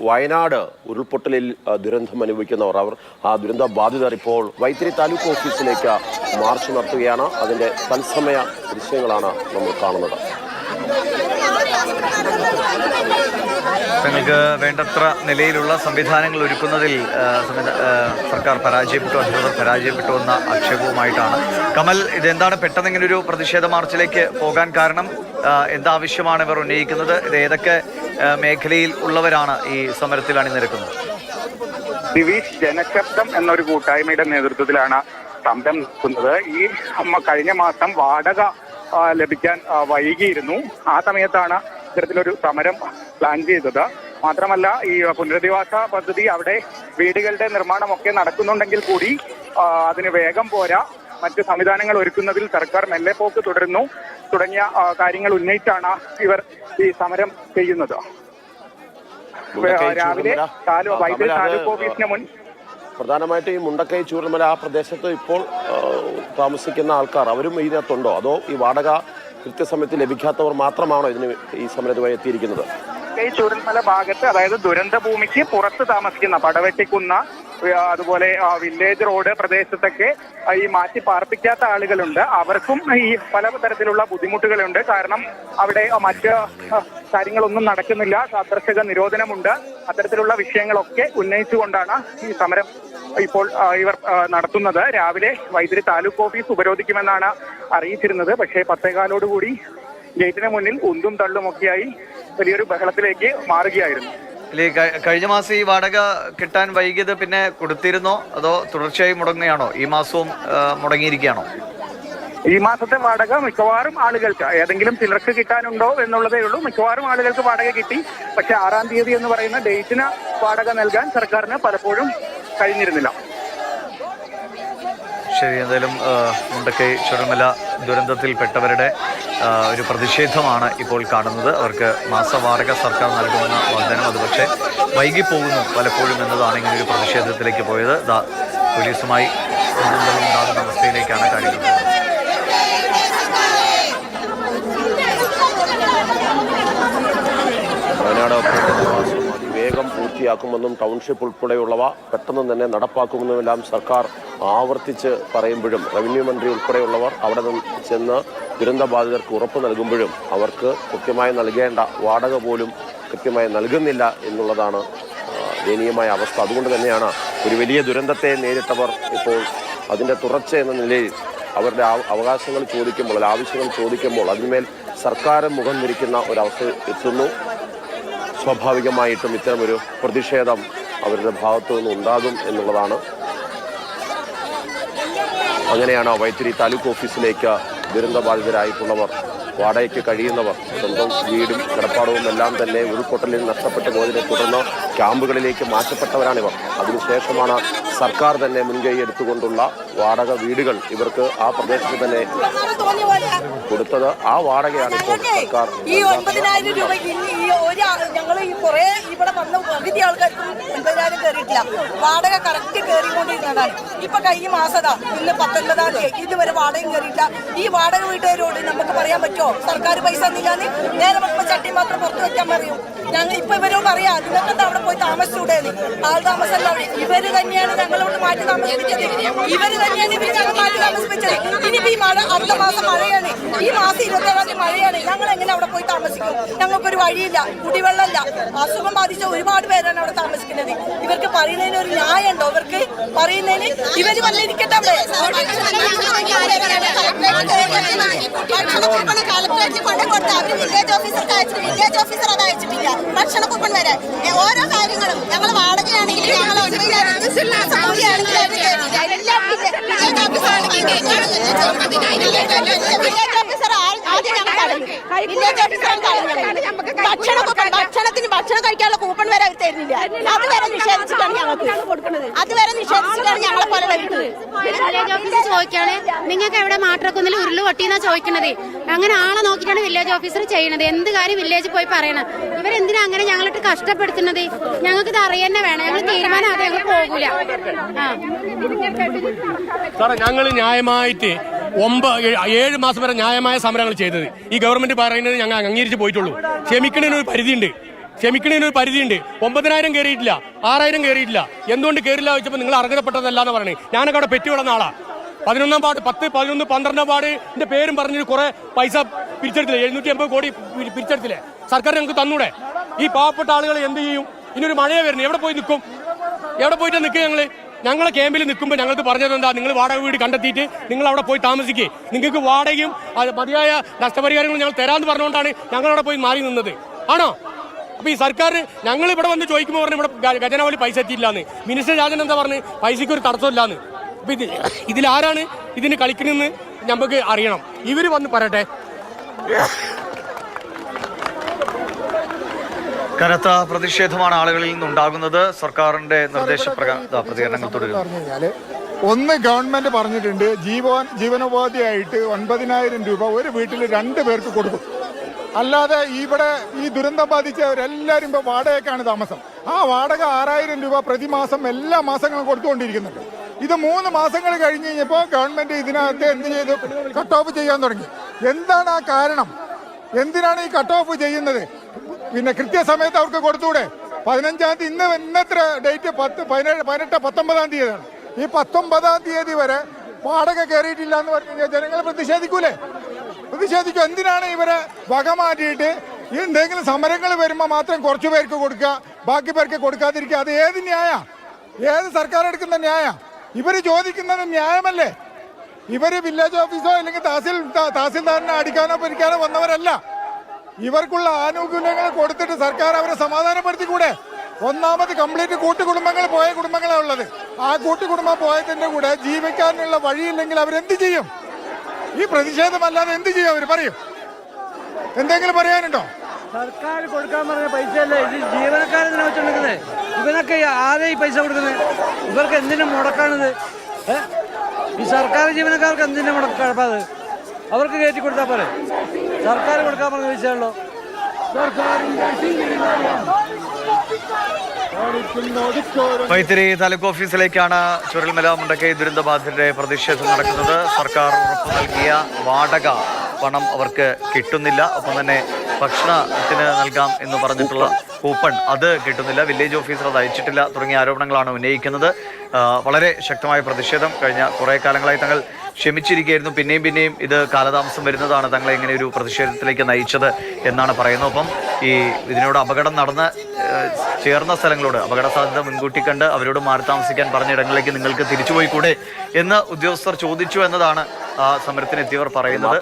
വയനാട് ഉരുൾപൊട്ടലിൽ ദുരന്തം അനുഭവിക്കുന്നവർ ആ ദുരന്ത ബാധിതർ ഇപ്പോൾ വൈത്തിരി താലൂക്ക് ഓഫീസിലേക്ക് മാർച്ച് നടത്തുകയാണ്. അതിന്റെ തത്സമയ ദൃശ്യങ്ങളാണ് നമ്മൾ കാണുന്നത്. തങ്ങൾക്ക് വേണ്ടത്ര നിലയിലുള്ള സംവിധാനങ്ങൾ ഒരുക്കുന്നതിൽ സർക്കാർ പരാജയപ്പെട്ടു, അധികൃതർ പരാജയപ്പെട്ടു എന്ന ആക്ഷേപവുമായിട്ടാണ് കമൽ. ഇതെന്താണ് പെട്ടെന്ന് ഇങ്ങനെ ഒരു പ്രതിഷേധ മാർച്ചിലേക്ക് പോകാൻ കാരണം? എന്താവശ്യമാണ് ഇവർ ഉന്നയിക്കുന്നത്? ഇത് ഏതൊക്കെ മേഖലയിൽ ഉള്ളവരാണ് ഈ സമരത്തിൽ അണിനിരക്കുന്നത്? ദിവിഷ്, ജനശബ്ദം എന്നൊരു കൂട്ടായ്മയുടെ നേതൃത്വത്തിലാണ് സമരം നടക്കുന്നത്. ഈ കഴിഞ്ഞ മാസം വാടക ലഭിക്കാൻ വൈകിയിരുന്നു. ആ സമയത്താണ് ഇത്തരത്തിലൊരു സമരം പ്ലാൻ ചെയ്തത്. മാത്രമല്ല, ഈ പുനരധിവാസ പദ്ധതി അവിടെ വീടുകളുടെ നിർമ്മാണമൊക്കെ നടക്കുന്നുണ്ടെങ്കിൽ കൂടി അതിന് വേഗം പോരാ, മറ്റ് സംവിധാനങ്ങൾ ഒരുക്കുന്നതിൽ സർക്കാർ മെല്ലെപ്പോക്ക് തുടരുന്നു തുടങ്ങിയ കാര്യങ്ങൾ ഉന്നയിച്ചാണ് ഇവർ ഈ സമരം ചെയ്യുന്നത്. രാവിലെ വൈദ്യുതി താലൂക്ക് ഓഫീസിന് മുൻ പ്രധാനമായിട്ടും ഈ മുണ്ടക്കൈ ചൂരൽമല ആ പ്രദേശത്ത് ഇപ്പോൾ താമസിക്കുന്ന ആൾക്കാർ അവരും ഇതിനകത്തുണ്ടോ, അതോ ഈ വാടക കൃത്യസമയത്ത് ലഭിക്കാത്തവർ മാത്രമാണോ ഈ സമരത്തുമായി എത്തിയിരിക്കുന്നത്? ഈ ചൂരൽമല ഭാഗത്ത്, അതായത് ദുരന്ത ഭൂമിക്ക് പുറത്ത് താമസിക്കുന്ന പടവെട്ടിക്കുന്ന, അതുപോലെ വില്ലേജ് റോഡ് പ്രദേശത്തൊക്കെ ഈ മാറ്റി പാർപ്പിക്കാത്ത ആളുകളുണ്ട്. അവർക്കും ഈ പല തരത്തിലുള്ള ബുദ്ധിമുട്ടുകളുണ്ട്. കാരണം അവിടെ മറ്റ് കാര്യങ്ങളൊന്നും നടക്കുന്നില്ല, സന്ദർശക നിരോധനമുണ്ട്. അത്തരത്തിലുള്ള വിഷയങ്ങളൊക്കെ ഉന്നയിച്ചുകൊണ്ടാണ് ഈ സമരം ഇപ്പോൾ ഇവർ നടത്തുന്നത്. രാവിലെ വൈദ്യുതി താലൂക്ക് ഓഫീസ് ഉപരോധിക്കുമെന്നാണ് അറിയിച്ചിരുന്നത്. പക്ഷേ 10:15 ഗേറ്റിന് മുന്നിൽ ഉന്തും തള്ളുമൊക്കെയായി വലിയൊരു ബഹളത്തിലേക്ക് മാറുകയായിരുന്നു. കഴിഞ്ഞ മാസം ഈ വാടക കിട്ടാൻ വൈകിയത് പിന്നെ കൊടുത്തിരുന്നോ, അതോ തുടർച്ചയായി മുടങ്ങുകയാണോ? ഈ മാസവും മുടങ്ങിയിരിക്കുകയാണോ? ഈ മാസത്തെ വാടക മിക്കവാറും ആളുകൾക്ക്, ഏതെങ്കിലും ചിലർക്ക് കിട്ടാനുണ്ടോ എന്നുള്ളതേ ഉള്ളൂ. മിക്കവാറും ആളുകൾക്ക് വാടക കിട്ടി. പക്ഷെ 6-ാം തീയതി എന്ന് പറയുന്ന ഡേറ്റിന് വാടക നൽകാൻ സർക്കാരിന് പലപ്പോഴും കഴിഞ്ഞിരുന്നില്ല. ശരി, എന്തായാലും മുണ്ടക്കൈ ചുരൽമല ദുരന്തത്തിൽപ്പെട്ടവരുടെ ഒരു പ്രതിഷേധമാണ് ഇപ്പോൾ കാണുന്നത്. അവർക്ക് മാസവാടക സർക്കാർ നൽകുമെന്ന വാഗ്ദാനം അത് പക്ഷേ വൈകിപ്പോകുന്നു പലപ്പോഴും എന്നതാണ് ഇങ്ങനെ ഒരു പ്രതിഷേധത്തിലേക്ക് പോയത്. പോലീസുമായി ഉണ്ടാകുന്ന അവസ്ഥയിലേക്കാണ് കാര്യങ്ങൾ. വയനാട് അതിവേഗം പൂർത്തിയാക്കുമെന്നും ടൗൺഷിപ്പ് ഉൾപ്പെടെയുള്ളവ പെട്ടെന്ന് തന്നെ നടപ്പാക്കുമെന്നുമെല്ലാം സർക്കാർ ആവർത്തിച്ച് പറയുമ്പോഴും റവന്യൂ മന്ത്രി ഉൾപ്പെടെയുള്ളവർ അവിടെ ചെന്ന് ദുരന്ത ബാധിതർക്ക് ഉറപ്പ് നൽകുമ്പോഴും അവർക്ക് കൃത്യമായി നൽകേണ്ട വാടക പോലും കൃത്യമായി നൽകുന്നില്ല എന്നുള്ളതാണ് ദയനീയമായ അവസ്ഥ. അതുകൊണ്ട് തന്നെയാണ് ഒരു വലിയ ദുരന്തത്തെ നേരിട്ടവർ ഇപ്പോൾ അതിൻ്റെ തുടർച്ച എന്ന നിലയിൽ അവരുടെ അവകാശങ്ങൾ ചോദിക്കുമ്പോൾ, ആവശ്യങ്ങൾ ചോദിക്കുമ്പോൾ അതിന്മേൽ സർക്കാർ മുഖം തിരിക്കുന്ന ഒരവസ്ഥ എത്തുന്നു. സ്വാഭാവികമായിട്ടും ഇത്തരമൊരു പ്രതിഷേധം അവരുടെ ഭാഗത്തു നിന്ന് ഉണ്ടാകും എന്നുള്ളതാണ്. അങ്ങനെയാണ് വൈത്തിരി താലൂക്ക് ഓഫീസിലേക്ക് ദുരന്തബാധിതരായിട്ടുള്ളവർ, വാടകയ്ക്ക് കഴിയുന്നവർ, സ്വന്തം വീടും കിടപ്പാടവും എല്ലാം തന്നെ ഉരുൾപൊട്ടലിൽ നഷ്ടപ്പെട്ടു പോയതിനെ തുടർന്ന് ക്യാമ്പുകളിലേക്ക് മാറ്റപ്പെട്ടവരാണിവർ. അതിനുശേഷമാണ് സർക്കാർ തന്നെ മുൻകൈ എടുത്തുകൊണ്ടുള്ള വാടക വീടുകൾ ഇവർക്ക് ആ പ്രദേശത്ത് തന്നെ കൊടുത്തത്. ആ വാടകയാണ് ഇപ്പോൾ സർക്കാർ. ഈ 9,000 രൂപ ഞങ്ങൾ കുറെ ഇവിടെ വന്ന പകുതി ആൾക്കാർക്കും 9,000 കയറിയിട്ടില്ല. വാടക കറക്റ്റ് കയറിക്കൊണ്ടിരുന്നതാണ്. ഇപ്പൊ കഴിഞ്ഞ മാസതാ ഇന്ന് 19-ാം തീയതി ഇതുവരെ വാടകയും കയറിയില്ല. ഈ വാടക വീട്ടുകാരോട് നമുക്ക് പറയാൻ പറ്റുമോ സർക്കാർ പൈസ തന്നില്ലാന്ന്? നേരെ വെക്കുമ്പോ ചട്ടി മാത്രം പുറത്തു വെക്കാൻ പറയും. ഞങ്ങൾ ഇപ്പൊ ഇവരോട് പറയാം, നിങ്ങൾക്ക് അവിടെ പോയി താമസിച്ചൂടേന്ന്. ആൾ താമസമല്ല അവിടെ. ഇവര് തന്നെയാണ് ഞങ്ങളോട് മാറ്റി താമസിപ്പിച്ചത്. ഇവര് തന്നെയാണ് ഇവര് ഞങ്ങൾ മാറ്റി താമസിപ്പിച്ചത്. ഇനിയിപ്പോ ഈ മഴ അടുത്ത മാസം മഴയാണ്. ഈ മാസം 27-ാം തീയതി മഴയാണ്. ഞങ്ങൾ എങ്ങനെ അവിടെ പോയി താമസിക്കും? ഞങ്ങൾക്കൊരു വഴിയില്ല, കുടിവെള്ളമില്ല. അസുഖം ബാധിച്ച ഒരുപാട് പേരാണ് അവിടെ താമസിക്കുന്നത്. ഇവർക്ക് പറയുന്നതിന് ഒരു ന്യായം ഉണ്ടോ? ഇവർക്ക് പറയുന്നതിന് ഇവര് വന്നിരിക്കട്ടെ. വില്ലേജ് ഓഫീസർക്ക് അയച്ചിട്ട് വില്ലേജ് ഓഫീസർ അത് അയച്ചിട്ടില്ല. ഭക്ഷണ കൂപ്പൺ വരെ ഓരോ കാര്യങ്ങളും ഞങ്ങൾ വാടകയാണെങ്കിൽ ഞങ്ങൾ ഭക്ഷണം കഴിക്കാനുള്ള കൂപ്പൺ വരെ അവർ തരുന്നില്ല. അതുവരെ നിഷേധിച്ചിട്ടാണ് ഞങ്ങളെ പോലെ വില്ലേജ് ഓഫീസർ ചോദിക്കാണ്, നിങ്ങൾക്ക് എവിടെ മാട്ടറക്കുന്നിൽ ഉരുള് പൊട്ടിയെന്നാ ചോദിക്കണത്. അങ്ങനെ ആളെ നോക്കിയിട്ടാണ് വില്ലേജ് ഓഫീസർ ചെയ്യണത്. എന്ത് കാര്യം വില്ലേജിൽ പോയി പറയണം. ഇവരെന്തിനാ അങ്ങനെ ഞങ്ങളിട്ട് കഷ്ടപ്പെടുത്തുന്നത്? ഞങ്ങൾക്ക് ഇത് അറിയാൻ വേണം. ഞങ്ങൾ തീരുമാനം അത് ഞങ്ങൾ പോകൂല. സാറേ, ഞങ്ങൾ ന്യായമായിട്ട് 7 മാസം വരെ ന്യായമായ സമരങ്ങൾ ചെയ്തത്. ഈ ഗവൺമെന്റ് പറയുന്നത് ഞങ്ങൾ അംഗീകരിച്ച് പോയിട്ടുള്ളൂ. ക്ഷമിക്കുന്നതിന് ഒരു പരിധിയുണ്ട്. ക്ഷമിക്കണതിന് ഒരു പരിധിയുണ്ട്. 9,000 കയറിയിട്ടില്ല, 6,000 കയറിയിട്ടില്ല. എന്തുകൊണ്ട് കയറില്ല ചോദിച്ചപ്പോൾ നിങ്ങൾ അർഹതപ്പെട്ടതല്ല എന്ന് പറഞ്ഞേ. ഞാനൊക്കെ അവിടെ പെറ്റി വിടുന്ന ആളാ. 11-ാം വാർഡ് 10, 11, 12-ാം വാർഡിന്റെ പേരും പറഞ്ഞിട്ട് കുറെ പൈസ പിരിച്ചെടുത്തില്ലേ? 780 കോടി പിരിച്ചെടുത്തില്ലേ? സർക്കാർ ഞങ്ങൾക്ക് തന്നൂടെ? ഈ പാവപ്പെട്ട ആളുകൾ എന്ത് ചെയ്യും? ഇനിയൊരു മഴയെ വരുന്നത് എവിടെ പോയി നിൽക്കും? എവിടെ പോയിട്ട് നിൽക്കുക? ഞങ്ങളെ ക്യാമ്പിൽ നിൽക്കുമ്പോൾ ഞങ്ങൾക്ക് പറഞ്ഞത് എന്താ? നിങ്ങൾ വാടക വീട് കണ്ടെത്തിയിട്ട് നിങ്ങൾ അവിടെ പോയി താമസിക്കുക. നിങ്ങൾക്ക് വാടകയും മതിയായ നഷ്ടപരിഹാരങ്ങളും ഞങ്ങൾ തരാമെന്ന് പറഞ്ഞുകൊണ്ടാണ് ഞങ്ങളവിടെ പോയി മാറി നിന്നത്. ആണോ? അപ്പൊ ഈ സർക്കാർ ഞങ്ങൾ ഇവിടെ വന്ന് ചോദിക്കുമ്പോൾ പറഞ്ഞു ഇവിടെ ഖജനാവിൽ പൈസ എത്തിയില്ലാന്ന്. മിനിസ്റ്റർ രാജൻ എന്താ പറഞ്ഞു? പൈസയ്ക്ക് ഒരു തടസ്സമില്ലാന്ന്. അപ്പൊ ഇതിലാരാണ് ഇതിന് കളിക്കണമെന്ന് നമുക്ക് അറിയണം. ഇവര് വന്ന് പറയട്ടെ. കനത്ത പ്രതിഷേധമാണ് ആളുകളിൽ നിന്നുണ്ടാകുന്നത്. സർക്കാരിന്റെ നിർദ്ദേശപ്രകാരം പ്രതികരണങ്ങൾ തുടരുന്നു. ഒന്ന്, ഗവൺമെന്റ് പറഞ്ഞിട്ടുണ്ട് ജീവനോപാധിയായിട്ട് 9,000 രൂപ ഒരു വീട്ടിൽ 2 പേർക്ക് കൊടുക്കും. അല്ലാതെ ഇവിടെ ഈ ദുരന്തം ബാധിച്ചവരെല്ലാവരും ഇപ്പോൾ വാടകയ്ക്കാണ് താമസം. ആ വാടക 6,000 രൂപ പ്രതിമാസം എല്ലാ മാസങ്ങളും കൊടുത്തുകൊണ്ടിരിക്കുന്നുണ്ട്. ഇത് 3 മാസങ്ങൾ കഴിഞ്ഞ് കഴിഞ്ഞപ്പോൾ ഗവൺമെന്റ് ഇതിനകത്ത് എന്ത് ചെയ്തു? കട്ട് ഓഫ് ചെയ്യാൻ തുടങ്ങി. എന്താണ് ആ കാരണം? എന്തിനാണ് ഈ കട്ട് ഓഫ് ചെയ്യുന്നത്? പിന്നെ കൃത്യസമയത്ത് അവർക്ക് കൊടുത്തൂടെ? 15-ാം തീയതി, ഇന്നത്ര ഡേറ്റ് 10, 17, 18, 19-ാം തീയതിയാണ്. ഈ 19-ാം തീയതി വരെ വാടക കയറിയിട്ടില്ല എന്ന് പറഞ്ഞു കഴിഞ്ഞാൽ ജനങ്ങൾ പ്രതിഷേധിക്കൂലേ? പ്രതിഷേധിക്കും. എന്തിനാണ് ഇവരെ വക മാറ്റിയിട്ട് എന്തെങ്കിലും സമരങ്ങൾ വരുമ്പോൾ മാത്രം കുറച്ചു പേർക്ക് കൊടുക്കുക, ബാക്കി പേർക്ക് കൊടുക്കാതിരിക്കുക? അത് ഏത് ന്യായ? ഏത് സർക്കാർ എടുക്കുന്ന ന്യായ? ഇവർ ചോദിക്കുന്നത് ന്യായമല്ലേ? ഇവര് വില്ലേജ് ഓഫീസോ അല്ലെങ്കിൽ തഹസിൽദാറിനെ അടിക്കാനോ പിരിക്കാനോ വന്നവരല്ല. ഇവർക്കുള്ള ആനുകൂല്യങ്ങൾ കൊടുത്തിട്ട് സർക്കാർ അവരെ സമാധാനപ്പെടുത്തിക്കൂടെ? ഒന്നാമത് കംപ്ലീറ്റ് കൂട്ടുകുടുംബങ്ങൾ പോയ കുടുംബങ്ങളാണ് ഉള്ളത്. ആ കൂട്ടുകുടുംബം പോയതിന്റെ കൂടെ ജീവിക്കാനുള്ള വഴിയില്ലെങ്കിൽ അവരെന്ത് ചെയ്യും? ഈ പ്രതിഷേധമല്ലാതെ എന്ത് ചെയ്യും അവർ? പറയും. എന്തെങ്കിലും പറയാനുണ്ടോ? സർക്കാർ കൊടുക്കാൻ പറഞ്ഞ പൈസ അല്ലേ ഇത് ജീവനക്കാരെന്തിനാ വെച്ചോണ്ടിരിക്കുന്നത്? ഇവനൊക്കെ ആരെ ഈ പൈസ കൊടുക്കുന്നത്? ഇവർക്ക് എന്തിനും മുടക്കാണിത്? ഈ സർക്കാർ ജീവനക്കാർക്ക് എന്തിനും മുടക്കാണത്? അവർക്ക് കയറ്റി കൊടുത്താൽ പോലെ. സർക്കാർ കൊടുക്കാൻ പറഞ്ഞ പൈസയുള്ളൂ. വൈത്തിരി താലൂക്ക് ഓഫീസിലേക്കാണ് ചുരൽമല മുണ്ടക്കൈ ദുരന്തബാധിതരുടെ പ്രതിഷേധം നടക്കുന്നത്. സർക്കാർ ഉറപ്പു നൽകിയ വാടക പണം അവർക്ക് കിട്ടുന്നില്ല. ഒപ്പം തന്നെ ഭക്ഷണത്തിന് നൽകാം എന്ന് പറഞ്ഞിട്ടുള്ള കൂപ്പൺ അത് കിട്ടുന്നില്ല. വില്ലേജ് ഓഫീസർ അത് അയച്ചിട്ടില്ല തുടങ്ങിയ ആരോപണങ്ങളാണ് ഉന്നയിക്കുന്നത്. വളരെ ശക്തമായ പ്രതിഷേധം. കഴിഞ്ഞ കുറേ കാലങ്ങളായി തങ്ങൾ ക്ഷമിച്ചിരിക്കുകയായിരുന്നു. പിന്നെയും ഇത് കാലതാമസം വരുന്നതാണ് തങ്ങളെ ഇങ്ങനെ ഒരു പ്രതിഷേധത്തിലേക്ക് നയിച്ചത് എന്നാണ് പറയുന്നത്. ഒപ്പം ഇതിനോട് അപകടം നടന്ന് ചേർന്ന സ്ഥലങ്ങളോട് അപകട സാധ്യത മുൻകൂട്ടി കണ്ട് അവരോട് മാറി താമസിക്കാൻ പറഞ്ഞ ഇടങ്ങളിലേക്ക് നിങ്ങൾക്ക് തിരിച്ചുപോയിക്കൂടെ എന്ന് ഉദ്യോഗസ്ഥർ ചോദിച്ചു എന്നതാണ് സമരത്തിനെത്തിയവർ പറയുന്നത്.